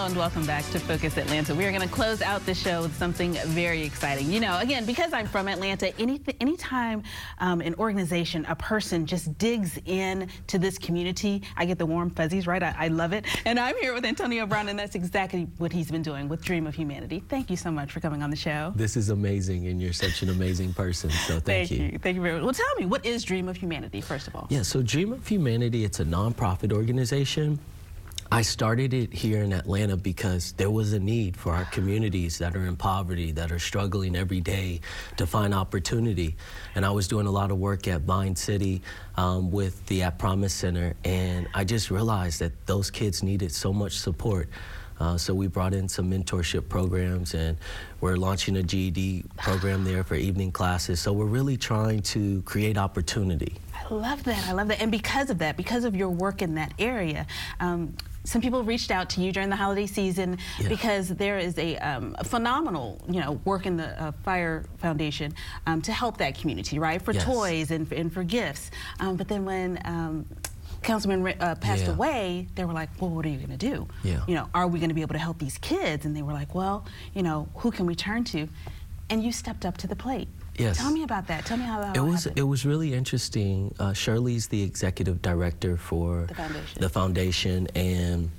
Hello and welcome back to Focus Atlanta. We are going to close out the show with something very exciting. You know, again, because I'm from Atlanta, anytime an organization, a person just digs in to this community, I get the warm fuzzies, right? I love it. And I'm here with Antonio Brown, and that's exactly what he's been doing with Dream of Humanity. Thank you so much for coming on the show. This is amazing, and you're such an amazing person, so thank you. Thank you very much. Well, tell me, what is Dream of Humanity, first of all? Yeah, so Dream of Humanity, it's a nonprofit organization. I started it here in Atlanta because there was a need for our communities that are in poverty, that are struggling every day to find opportunity. And I was doing a lot of work at Vine City with the At Promise Center, and I just realized that those kids needed so much support. So we brought in some mentorship programs, and we're launching a GED program there for evening classes. So we're really trying to create opportunity. I love that. I love that. And because of that, because of your work in that area, some people reached out to you during the holiday season because there is a phenomenal, work in the Fire Foundation to help that community, right? For toys and for gifts. But then when Councilman passed away, they were like, well, what are you going to do? Are we going to be able to help these kids? And they were like, well, who can we turn to? And you stepped up to the plate. Yes. Tell me about that. Tell me how that happened. It was really interesting. Shirley's the executive director for the foundation, and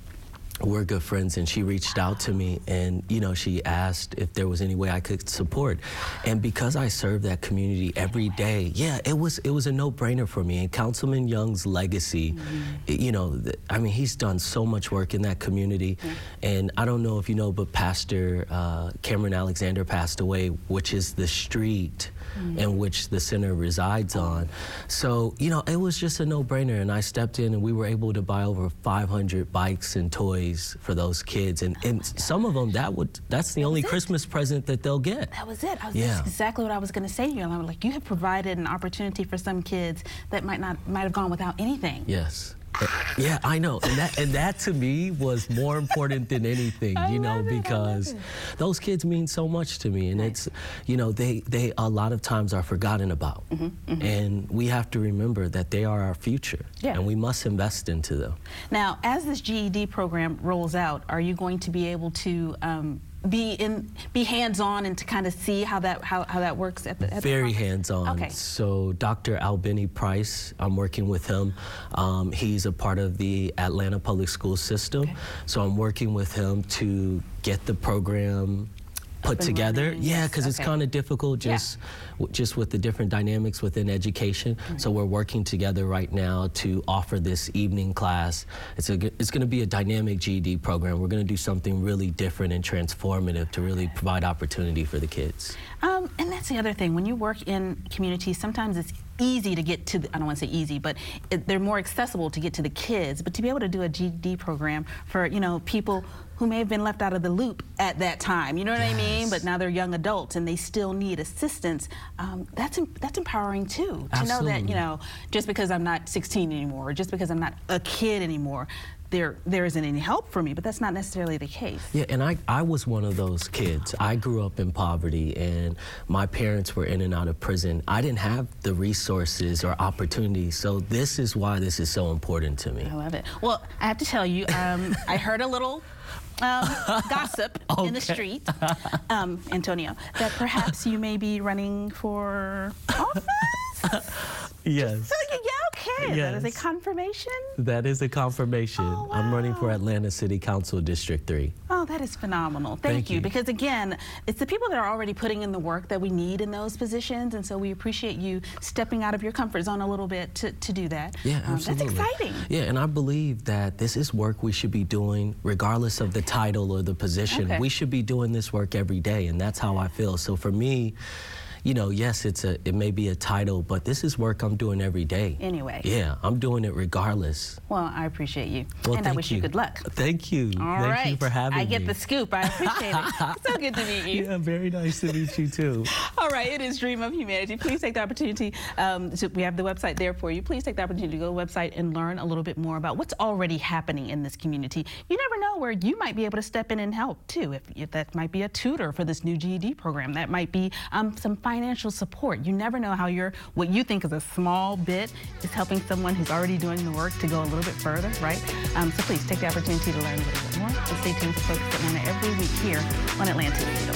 we're good friends, and she reached out to me, and she asked if there was any way I could support. And because I serve that community every day, it was a no-brainer for me. And Councilman Young's legacy, I mean, he's done so much work in that community. And I don't know if you know, but Pastor Cameron Alexander passed away, which is the street in which the center resides on. So, it was just a no-brainer, and I stepped in, and we were able to buy over 500 bikes and toys for those kids, and some of them, that's the only Christmas present that they'll get. That was it. That's exactly what I was going to say to you. I was like, you have provided an opportunity for some kids that might have gone without anything. Yes. Yeah, I know, and that to me was more important than anything, because those kids mean so much to me, and it's, they a lot of times are forgotten about, and we have to remember that they are our future, and we must invest into them. Now, as this GED program rolls out, are you going to be able to be hands-on and to kind of see how that works at the Very hands-on. Okay. So Dr. Albini Price, I'm working with him. He's a part of the Atlanta public school system. Okay. So I'm working with him to get the program put together. Yeah, because it's kind of difficult just with the different dynamics within education. So we're working together right now to offer this evening class. It's going to be a dynamic GED program. We're going to do something really different and transformative to really provide opportunity for the kids. And that's the other thing. When you work in communities, sometimes it's easy to get to I don't want to say easy, but they're more accessible to get to the kids. But to be able to do a GED program for, people who may have been left out of the loop at that time, you know what I mean? But now they're young adults and they still need assistance. That's empowering too. Absolutely. To know that, just because I'm not 16 anymore, or just because I'm not a kid anymore, there isn't any help for me, but that's not necessarily the case. Yeah, and I was one of those kids. I grew up in poverty, and my parents were in and out of prison. I didn't have the resources or opportunities, so this is why this is so important to me. I love it. Well, I have to tell you, I heard a little gossip in the street, Antonio, that perhaps you may be running for office? Yes. Okay. Yes. That is a confirmation? That is a confirmation. Oh, wow. I'm running for Atlanta City Council District 3. Oh, that is phenomenal. Thank you. Because again, it's the people that are already putting in the work that we need in those positions, and so we appreciate you stepping out of your comfort zone a little bit to do that. Yeah, absolutely. That's exciting. Yeah, and I believe that this is work we should be doing regardless of the title or the position. We should be doing this work every day, and that's how I feel. So for me, yes, it may be a title, but this is work I'm doing every day. Anyway. Yeah, I'm doing it regardless. Well, I appreciate you. Well, and I wish you good luck. Thank you. Thank you for having me. I get the scoop. I appreciate it. So good to meet you. Yeah, very nice to meet you too. All right, it is Dream of Humanity. Please take the opportunity. We have the website there for you. Please take the opportunity to go to the website and learn a little bit more about what's already happening in this community. You never know where you might be able to step in and help too. If that might be a tutor for this new GED program. That might be some financial financial support. You never know how what you think is a small bit is helping someone who's already doing the work to go a little bit further, right? So please take the opportunity to learn a little bit more and stay tuned for Focus Atlanta every week here on Atlanta Radio.